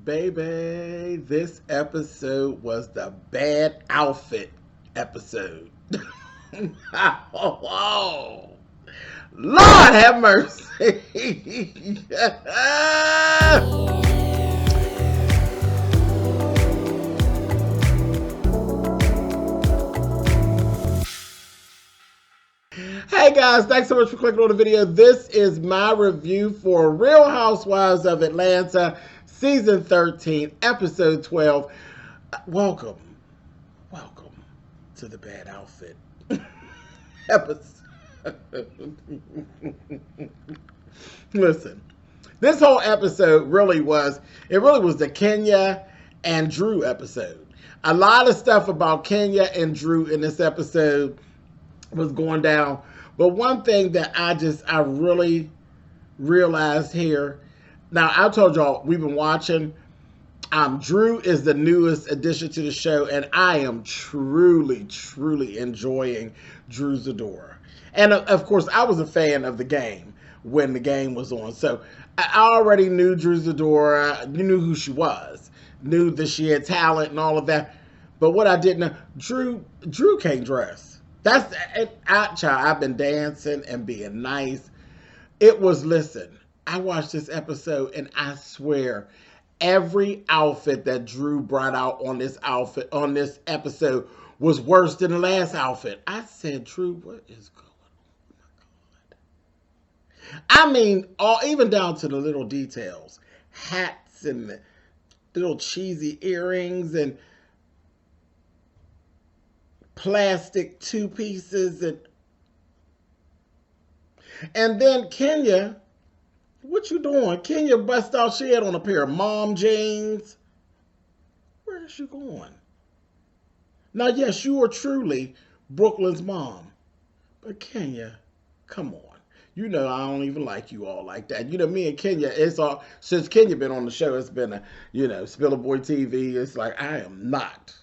Baby, this episode was the bad outfit episode. Oh, Lord have mercy. Hey guys, thanks so much for clicking on the video. This is my review for Real Housewives of Atlanta, Season 13, Episode 12. Welcome to the bad outfit episode. Listen, this whole episode really was the Kenya and Drew episode. A lot of stuff about Kenya and Drew in this episode was going down. But one thing that I really realized here, now I told y'all we've been watching, Drew is the newest addition to the show, and I am truly enjoying Drew Sidora. And of course, I was a fan of the game when the game was on. So I already knew Drew Sidora, knew who she was, knew that she had talent and all of that. But what I didn't know, Drew can't dress. That's it. I've been dancing and being nice. Listen, I watched this episode and I swear every outfit that Drew brought out on this episode was worse than the last outfit. I said, Drew, what is going on? I mean, even down to the little details. Hats and the little cheesy earrings and plastic two pieces and then Kenya, what you doing? Kenya bust out, she had on a pair of mom jeans. Where is you going? Now yes, you are truly Brooklyn's mom, but Kenya, come on. You know I don't even like you all like that. You know me and Kenya, it's all since Kenya been on the show, it's been Spillitboy TV. It's like I am not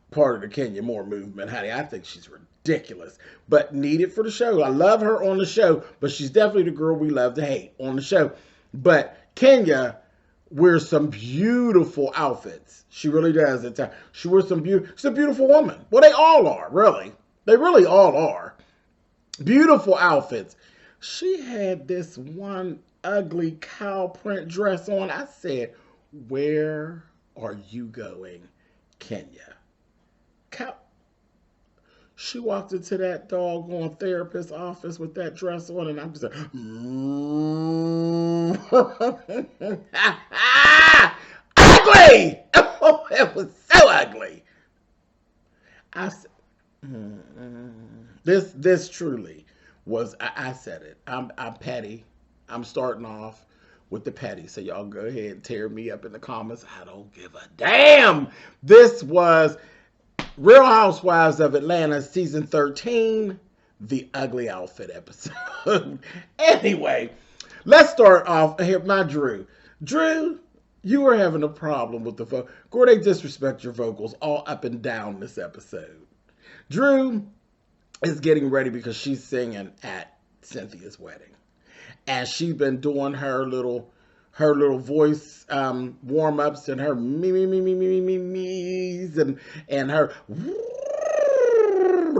part of the Kenya Moore movement, honey. I think she's ridiculous, but needed for the show. I love her on the show, but she's definitely the girl we love to hate on the show. But Kenya wears some beautiful outfits. She really does at times. She wears she's a beautiful woman. Well, they all are, really. They really all are. Beautiful outfits. She had this one ugly cow print dress on. I said, where are you going, Kenya? She walked into that doggone therapist's office with that dress on, and I'm just like, ugly! Oh, it was so ugly. This truly was. I said it. I'm petty. I'm starting off with the petty, so y'all go ahead and tear me up in the comments. I don't give a damn. This was Real Housewives of Atlanta, Season 13, the ugly outfit episode. Anyway, let's start off here. My Drew. Drew, you were having a problem with the vocal. Girl, they disrespect your vocals all up and down this episode. Drew is getting ready because she's singing at Cynthia's wedding. And she's been doing her little voice warm-ups and her me's and her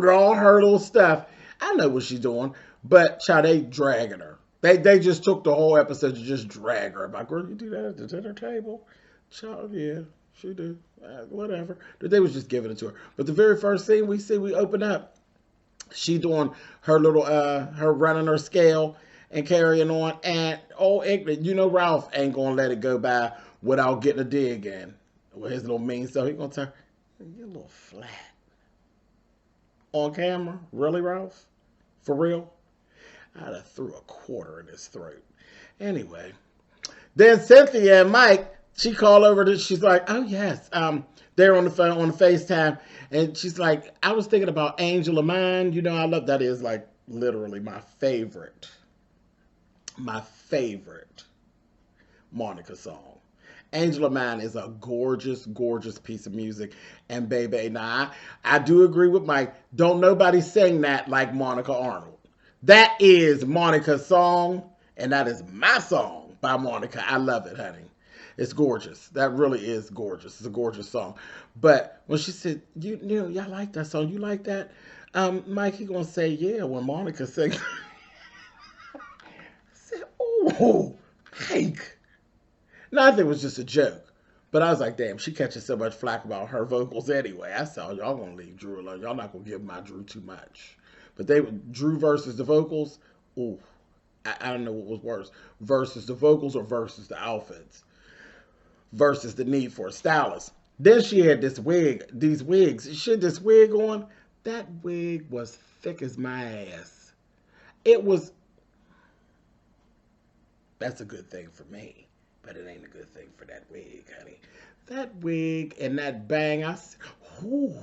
all her little stuff. I know what she's doing, but child, they dragging her. They just took the whole episode to just drag her. Like, girl, you do that at the dinner table? Child, yeah, she do. Whatever. They was just giving it to her. But the very first scene we open up, she doing her little her running her scale and carrying on, and Ralph ain't gonna let it go by without getting a dig in with his little mean self. He gonna tell her, you're a little flat on camera. Really, Ralph? For real? I'd have threw a quarter in his throat. Anyway, then Cynthia and Mike, she called over to, she's like, oh yes, they're on the phone, on the FaceTime, and she's like, I was thinking about Angel of Mine. You know, I love, that is like literally my favorite Monica song. Angel of Mine is a gorgeous piece of music. And baby, now I do agree with Mike. Don't nobody sing that like Monica Arnold. That is Monica's song, and that is my song by Monica. I love it, honey. It's gorgeous. That really is gorgeous. It's a gorgeous song. But when she said, you know, y'all like that song. You like that? Mike, he gonna say, yeah, when Monica sang. I said, oh, Mike. No, I think it was just a joke. But I was like, damn, she catches so much flack about her vocals anyway. I said, oh, y'all gonna leave Drew alone. Y'all not gonna give my Drew too much. But Drew versus the vocals, ooh, I don't know what was worse. Versus the vocals or versus the outfits. Versus the need for a stylist. Then she had these wigs. She had this wig on. That wig was thick as my ass. It was, that's a good thing for me. But it ain't a good thing for that wig, honey. That wig and that bang, I said, ooh.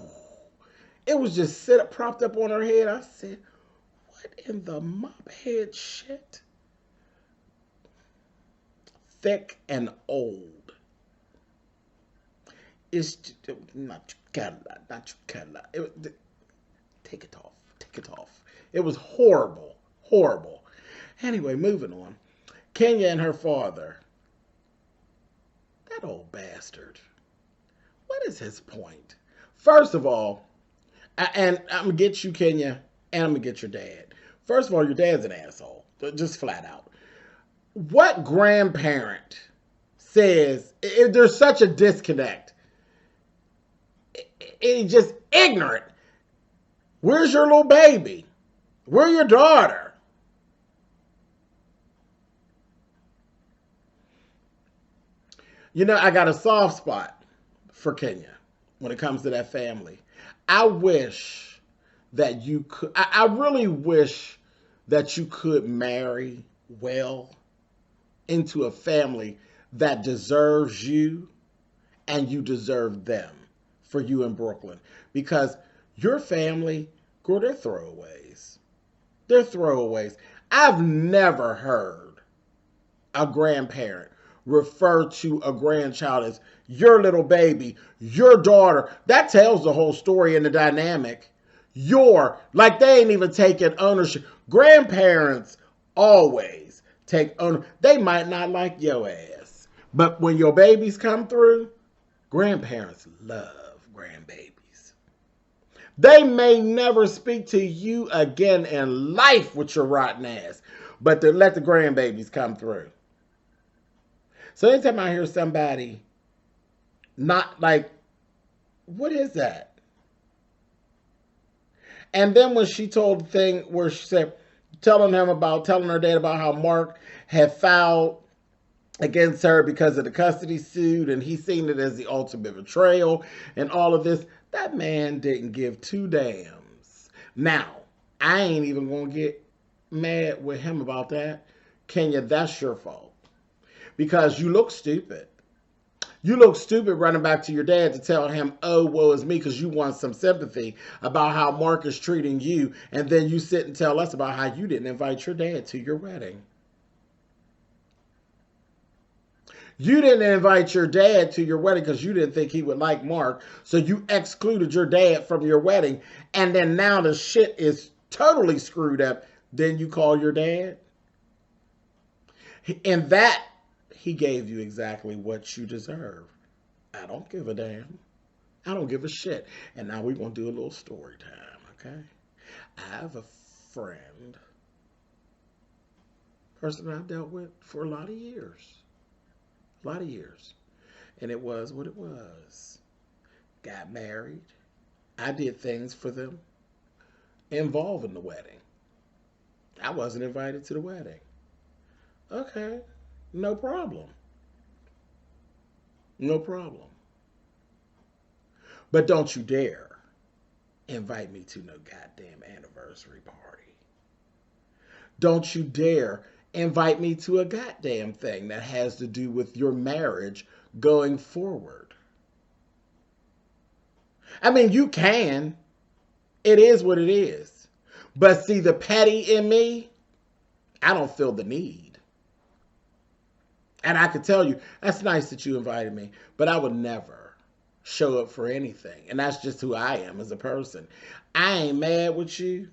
It was just propped up on her head. I said, what in the mop head shit? Thick and old. It's not your color. Take it off. Take it off. It was horrible. Horrible. Anyway, moving on. Kenya and her father. That old bastard. What is his point? First of all, and I'm going to get you, Kenya, and I'm going to get your dad. First of all, your dad's an asshole. Just flat out. What grandparent says, if there's such a disconnect, it's just ignorant. Where's your little baby? Where's your daughter? You know, I got a soft spot for Kenya when it comes to that family. I wish that you could, I really wish that you could marry well into a family that deserves you and you deserve them for you in Brooklyn. Because your family, girl, they're throwaways. They're throwaways. I've never heard a grandparent refer to a grandchild as your little baby, your daughter. That tells the whole story and the dynamic. Like they ain't even taking ownership. Grandparents always take ownership. They might not like your ass, but when your babies come through, grandparents love grandbabies. They may never speak to you again in life with your rotten ass, but they let the grandbabies come through. So anytime I hear somebody not like, what is that? And then when she told the thing where she said, telling her dad about how Mark had filed against her because of the custody suit and he seen it as the ultimate betrayal and all of this, that man didn't give two dams. Now, I ain't even going to get mad with him about that. Kenya, that's your fault. Because you look stupid. You look stupid running back to your dad to tell him, oh, woe is me, because you want some sympathy about how Mark is treating you. And then you sit and tell us about how you didn't invite your dad to your wedding. You didn't invite your dad to your wedding because you didn't think he would like Mark. So you excluded your dad from your wedding. And then now the shit is totally screwed up. Then you call your dad. And that, he gave you exactly what you deserve. I don't give a damn. I don't give a shit. And now we're going to do a little story time, okay? I have a friend, person I've dealt with for a lot of years. A lot of years. And it was what it was. Got married. I did things for them involving the wedding. I wasn't invited to the wedding. Okay. No problem. No problem. But don't you dare invite me to no goddamn anniversary party. Don't you dare invite me to a goddamn thing that has to do with your marriage going forward. I mean, you can. It is what it is. But see, the petty in me, I don't feel the need. And I could tell you, that's nice that you invited me, but I would never show up for anything. And that's just who I am as a person. I ain't mad with you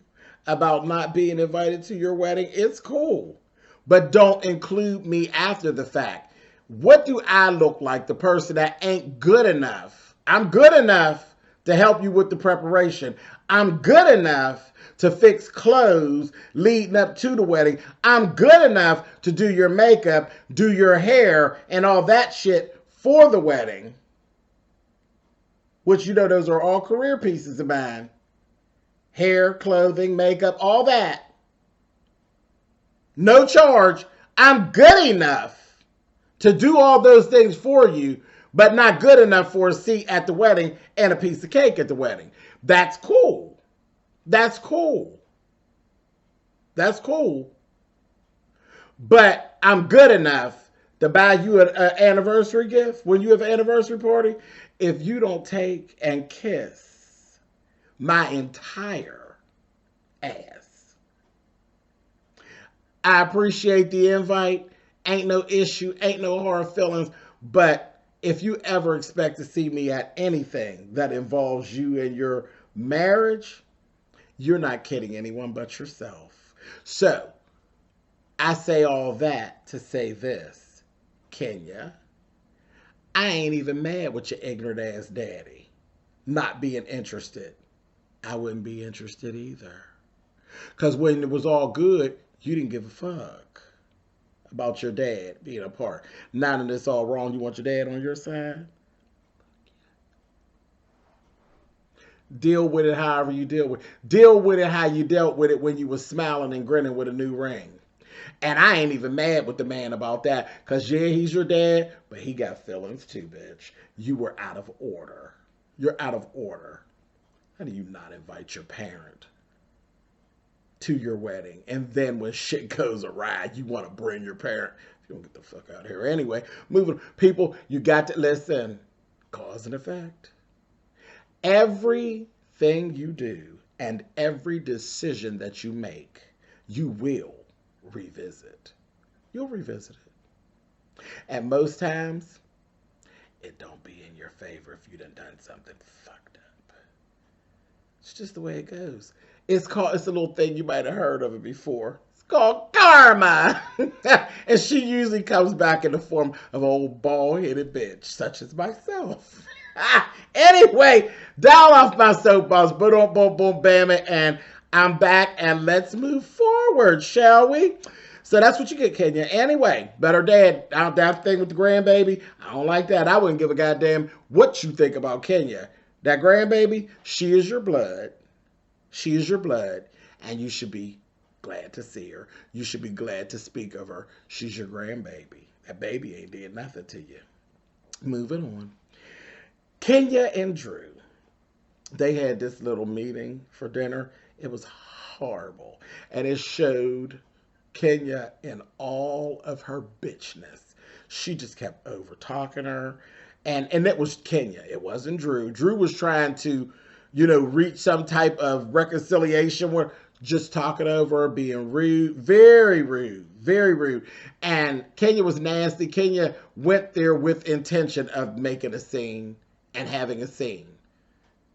about not being invited to your wedding. It's cool. But don't include me after the fact. What do I look like, the person that ain't good enough? I'm good enough to help you with the preparation. I'm good enough to fix clothes leading up to the wedding. I'm good enough to do your makeup, do your hair, and all that shit for the wedding. Which, you know, those are all career pieces of mine. Hair, clothing, makeup, all that. No charge. I'm good enough to do all those things for you, but not good enough for a seat at the wedding and a piece of cake at the wedding. That's cool. That's cool. That's cool. But I'm good enough to buy you an anniversary gift when you have an anniversary party if you don't take and kiss my entire ass. I appreciate the invite. Ain't no issue, ain't no hard feelings. But if you ever expect to see me at anything that involves you and your marriage, you're not kidding anyone but yourself. So, I say all that to say this, Kenya. I ain't even mad with your ignorant ass daddy not being interested. I wouldn't be interested either. Because when it was all good, you didn't give a fuck about your dad being a part. Now that it's all wrong, you want your dad on your side? Deal with it however you deal with it. Deal with it how you dealt with it when you was smiling and grinning with a new ring. And I ain't even mad with the man about that. Because, yeah, he's your dad, but he got feelings too, bitch. You were out of order. You're out of order. How do you not invite your parent to your wedding? And then when shit goes awry, you want to bring your parent. You don't get the fuck out of here. Anyway, moving. People, you got to listen. Cause and effect. Everything you do and every decision that you make, you will revisit. You'll revisit it. And most times, it don't be in your favor if you done something fucked up. It's just the way it goes. It's a little thing, you might have heard of it before. It's called karma. And she usually comes back in the form of an old bald-headed bitch, such as myself. Anyway, down off my soapbox, boom, boom, boom, bam, and I'm back, and let's move forward, shall we? So that's what you get, Kenya. Anyway, better dad. That thing with the grandbaby, I don't like that. I wouldn't give a goddamn what you think about Kenya. That grandbaby, she is your blood. She is your blood, and you should be glad to see her. You should be glad to speak of her. She's your grandbaby. That baby ain't did nothing to you. Moving on. Kenya and Drew, they had this little meeting for dinner. It was horrible. And it showed Kenya in all of her bitchness. She just kept over talking her. And that was Kenya. It wasn't Drew. Drew was trying to, reach some type of reconciliation with just talking over her, being rude, very rude, very rude. And Kenya was nasty. Kenya went there with intention of making a scene and having a scene.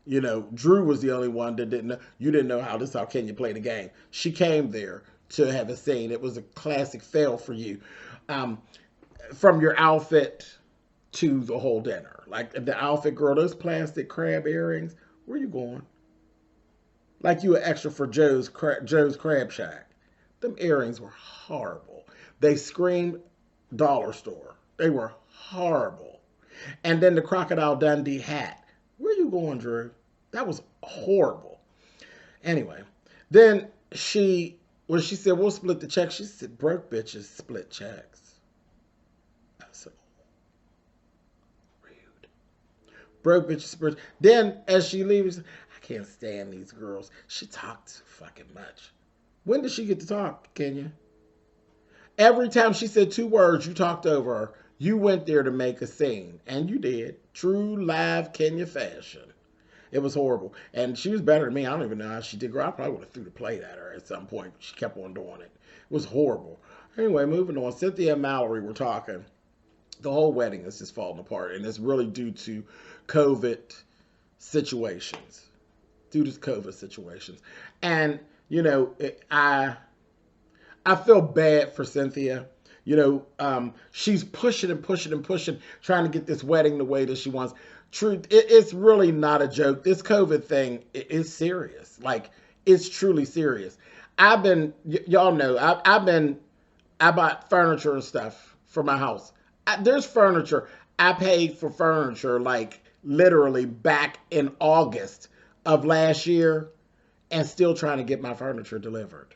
Drew was the only one that didn't know. You didn't know how Kenya played the game. She came there to have a scene. It was a classic fail for you. From your outfit to the whole dinner. Like the outfit, girl, those plastic crab earrings, where you going? Like you were extra for Joe's Crab Shack. Them earrings were horrible. They screamed dollar store. They were horrible. And then the Crocodile Dundee hat. Where you going, Drew? That was horrible. Anyway, then when she said, we'll split the check, she said, broke bitches split checks. I said, rude. Broke bitches split. Then, as she leaves, I can't stand these girls. She talked fucking much. When did she get to talk, Kenya? Every time she said 2 words, you talked over her. You went there to make a scene, and you did. True live Kenya fashion. It was horrible. And she was better than me. I don't even know how she did. I probably would have threw the plate at her at some point. She kept on doing it. It was horrible. Anyway, moving on. Cynthia and Mallory were talking. The whole wedding is just falling apart, and it's really due to COVID situations. And, I feel bad for Cynthia. She's pushing and pushing and pushing, trying to get this wedding the way that she wants. Truth, it's really not a joke. This COVID thing is serious. Like, it's truly serious. Y'all know, I bought furniture and stuff for my house. There's furniture. I paid for furniture like literally back in August of last year and still trying to get my furniture delivered.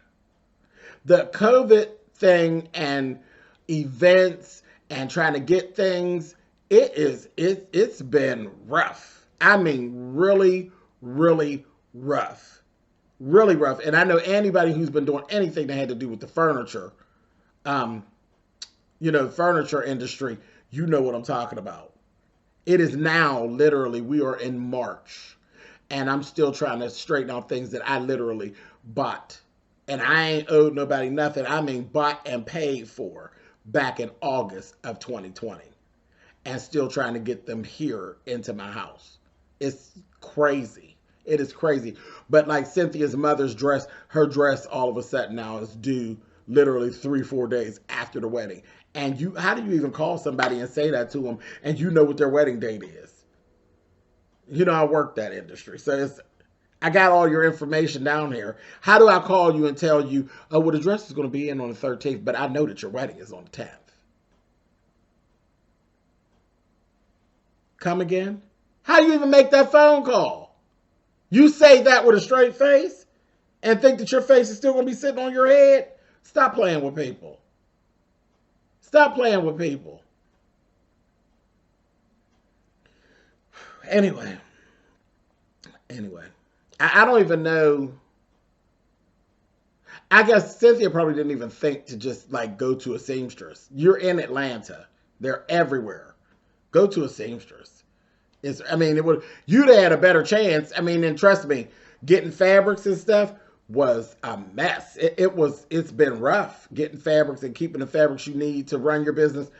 The COVID thing and events and trying to get things, it's been rough. I mean, really, really rough. Really rough. And I know anybody who's been doing anything that had to do with the furniture, furniture industry, you know what I'm talking about. It is now literally, we are in March, and I'm still trying to straighten out things that I literally bought. And I ain't owed nobody nothing. I mean, bought and paid for back in August of 2020. And still trying to get them here into my house. It's crazy. It is crazy. But like Cynthia's mother's dress, her dress all of a sudden now is due literally 3-4 days after the wedding. And how do you even call somebody and say that to them and you know what their wedding date is? I work that industry. So I got all your information down here. How do I call you and tell you, oh, well, the dress is going to be in on the 13th, but I know that your wedding is on the 10th? Come again? How do you even make that phone call? You say that with a straight face and think that your face is still going to be sitting on your head? Stop playing with people. Stop playing with people. Anyway. I don't even know. I guess Cynthia probably didn't even think to just like go to a seamstress. You're in Atlanta. They're everywhere. Go to a seamstress. You'd have had a better chance. And trust me, getting fabrics and stuff was a mess. It's been rough getting fabrics and keeping the fabrics you need to run your business.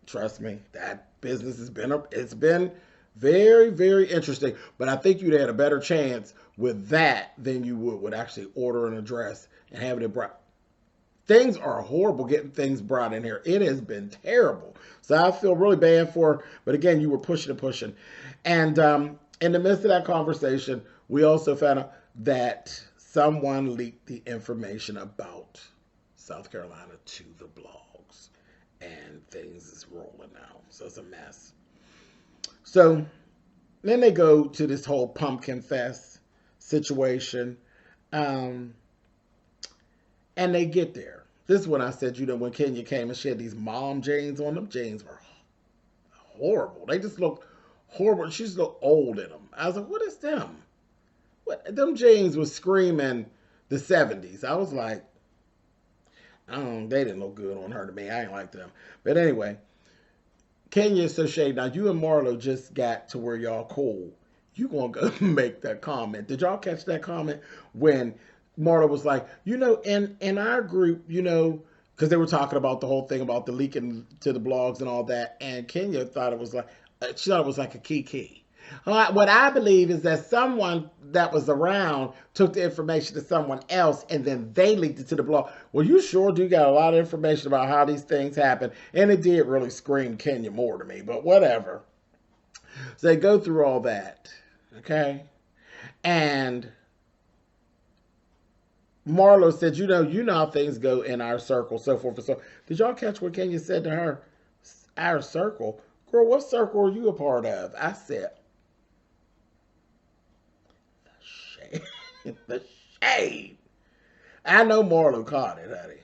Trust me, that business it's been very, very interesting. But I think you'd had a better chance with that than you would with actually ordering a dress and having it brought. Things are horrible getting things brought in here. It has been terrible. So I feel really bad for her. But again, you were pushing and pushing. And in the midst of that conversation, we also found out that someone leaked the information about South Carolina to the blogs. And things is rolling now. So it's a mess. So then they go to this whole pumpkin fest situation. And they get there. This is when I said, when Kenya came and she had these mom jeans on, them jeans were horrible. They just looked horrible. She just looked old in them. I was like, what is them? Them jeans was screaming the 70s. I was like, they didn't look good on her to me. I ain't like them. But anyway, Kenya is so shady. Now, you and Marlo just got to where y'all cool. You gonna go make that comment. Did y'all catch that comment when Marla was like, in our group, because they were talking about the whole thing about the leaking to the blogs and all that, and Kenya thought it was like, she thought it was like a kiki. What I believe is that someone that was around took the information to someone else and then they leaked it to the blog. Well, you sure do got a lot of information about how these things happen, and it did really scream Kenya more to me, but whatever. So they go through all that, okay? And Marlo said, you know how things go in our circle, so forth and so on. Did y'all catch what Kenya said to her? Our circle? Girl, what circle are you a part of? I said, the shade. The shade. I know Marlo caught it, honey.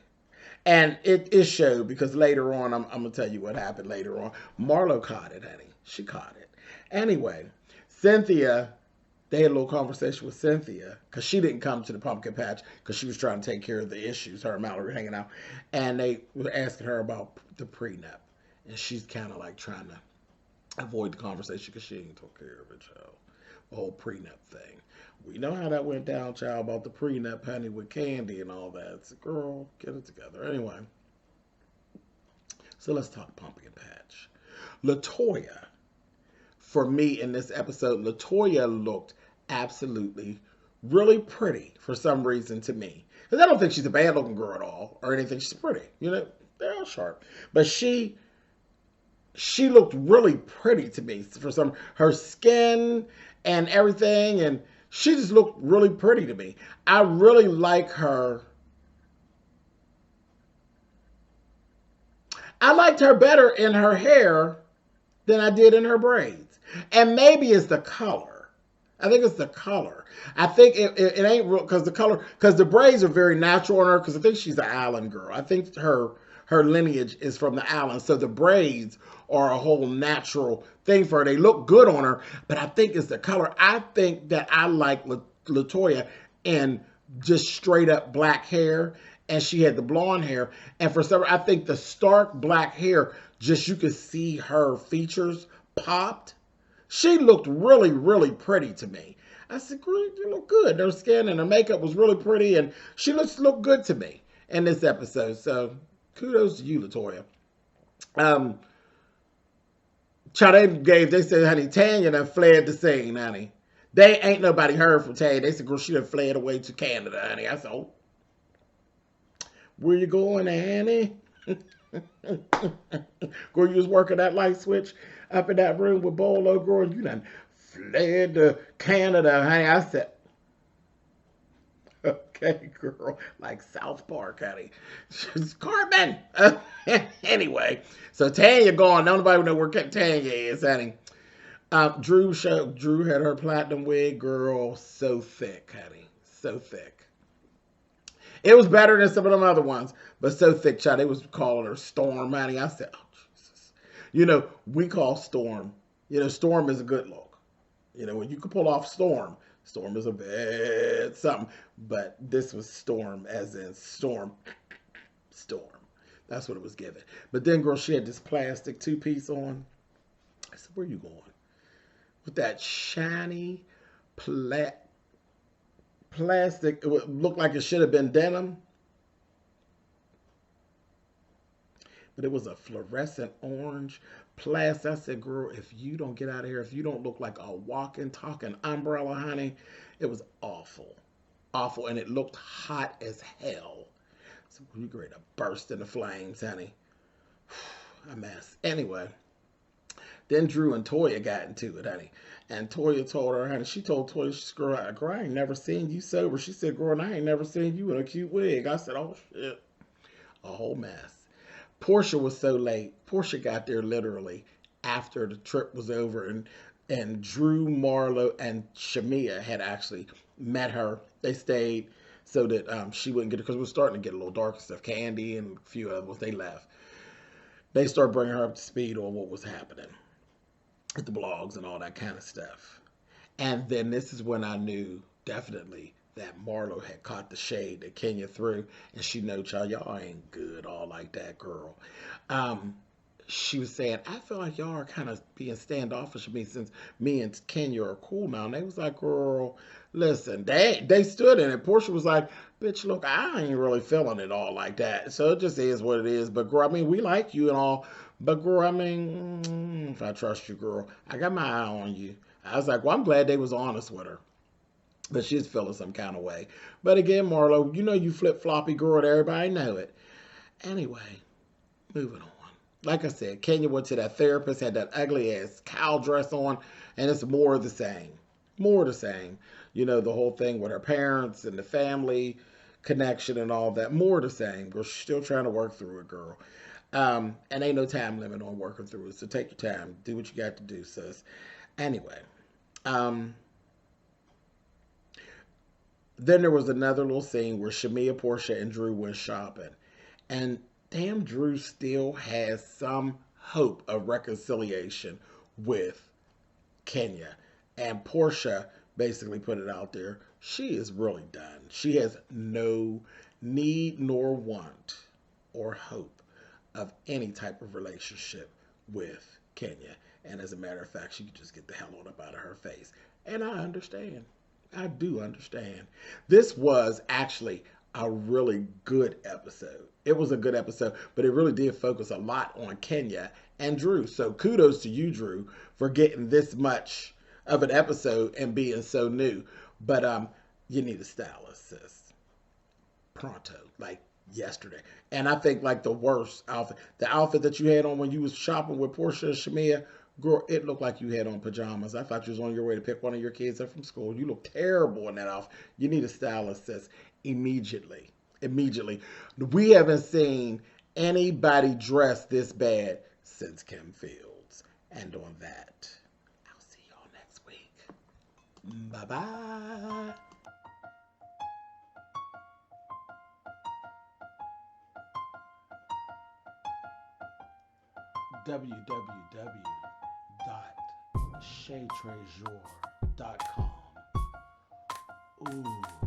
And it showed because later on, I'm going to tell you what happened later on. Marlo caught it, honey. She caught it. Anyway, Cynthia, they had a little conversation with Cynthia because she didn't come to the pumpkin patch because she was trying to take care of the issues. Her and Mallory were hanging out. And they were asking her about the prenup. And she's kind of like trying to avoid the conversation because she ain't took care of it, child. The whole prenup thing. We know how that went down, child, about the prenup, honey, with Candy and all that. It's girl, get it together. Anyway. So let's talk pumpkin patch. Latoya. For me in this episode, Latoya looked absolutely really pretty for some reason to me. Because I don't think she's a bad looking girl at all or anything. She's pretty, They're all sharp. But she looked really pretty to me for some her skin and everything, and she just looked really pretty to me. I really like her. I liked her better in her hair than I did in her braids. And maybe it's the color. I think it's the color. I think it ain't real because the color, because the braids are very natural on her. Because I think she's an island girl. I think her lineage is from the island, so the braids are a whole natural thing for her. They look good on her, but I think it's the color. I think that I like Latoya in just straight up black hair, and she had the blonde hair. And for some, I think the stark black hair, just you could see her features popped. She looked really, really pretty to me. I said, girl, you look good. Her skin and her makeup was really pretty, and she looked good to me in this episode. So kudos to you, Latoya. They said, honey, Tanya done fled the scene, honey. They ain't nobody heard from Tanya. They said, girl, she done fled away to Canada, honey. I said, oh, where you going, Annie? Girl, you was working that light switch up in that room with Bolo, girl. You done fled to Canada, honey. I said, okay, girl. Like South Park, honey. She's Carmen. Anyway, so Tanya gone. Nobody know where Tanya is, honey. Drew had her platinum wig, girl. So thick, honey. So thick. It was better than some of them other ones, but so thick, child. They was calling her Storm, honey. I said, oh, Jesus. You know, we call Storm. You know, Storm is a good look. You know, when you can pull off Storm, Storm is a bad something. But this was Storm as in Storm. That's what it was given. But then, girl, she had this plastic two-piece on. I said, where you going? With that shiny plastic, it looked like it should have been denim, but it was a fluorescent orange plastic. I said, girl, if you don't get out of here, if you don't look like a walking, talking umbrella, honey, it was awful. Awful, and it looked hot as hell. So you ready to burst into flames, honey. A mess. Anyway, then Drew and Toya got into it, honey. And Toya told her, honey, she told Toya, she said, girl, I ain't never seen you sober. She said, girl, I ain't never seen you in a cute wig. I said, oh, shit. A whole mess. Portia was so late. Portia got there literally after the trip was over. And Drew, Marlo, and Shamia had actually met her. They stayed so that she wouldn't get it, because it was starting to get a little dark and stuff. Candy and a few others, they left. They started bringing her up to speed on what was happening with the blogs and all that kind of stuff. And then this is when I knew definitely that Marlo had caught the shade that Kenya threw, and she know, y'all ain't good all like that, girl. She was saying, I feel like y'all are kind of being standoffish with me since me and Kenya are cool now. And they was like, girl, listen, they stood in it. Portia was like, bitch, look, I ain't really feeling it all like that. So it just is what it is. But girl, I mean, we like you and all. But girl, I mean, if I trust you, girl, I got my eye on you. I was like, well, I'm glad they was honest with her. But she's feeling some kind of way. But again, Marlo, you know you flip-floppy girl, everybody know it. Anyway, moving on. Like I said, Kenya went to that therapist, had that ugly-ass cow dress on, and it's more of the same. More of the same. You know, the whole thing with her parents and the family connection and all that. More of the same. Girl, she's still trying to work through it, girl. And ain't no time limit on working through it, so take your time. Do what you got to do, sis. Anyway. Then there was another little scene where Shamia, Portia, and Drew went shopping. And damn, Drew still has some hope of reconciliation with Kenya. And Portia basically put it out there. She is really done. She has no need nor want or hope of any type of relationship with Kenya. And as a matter of fact, she could just get the hell on up out of her face. And I understand. I do understand. This was actually a really good episode. It was a good episode, but it really did focus a lot on Kenya and Drew. So kudos to you, Drew, for getting this much of an episode and being so new. But you need a stylist, sis. Pronto. Like yesterday. And I think like the worst outfit, the outfit that you had on when you was shopping with Portia and Shamia, girl, it looked like you had on pajamas. I thought you was on your way to pick one of your kids up from school. You look terrible in that outfit. You need a stylist, sis, immediately. Immediately. We haven't seen anybody dressed this bad since Kim Fields. And on that, I'll see y'all next week. Bye-bye. www.chestrésor.com. Ooh.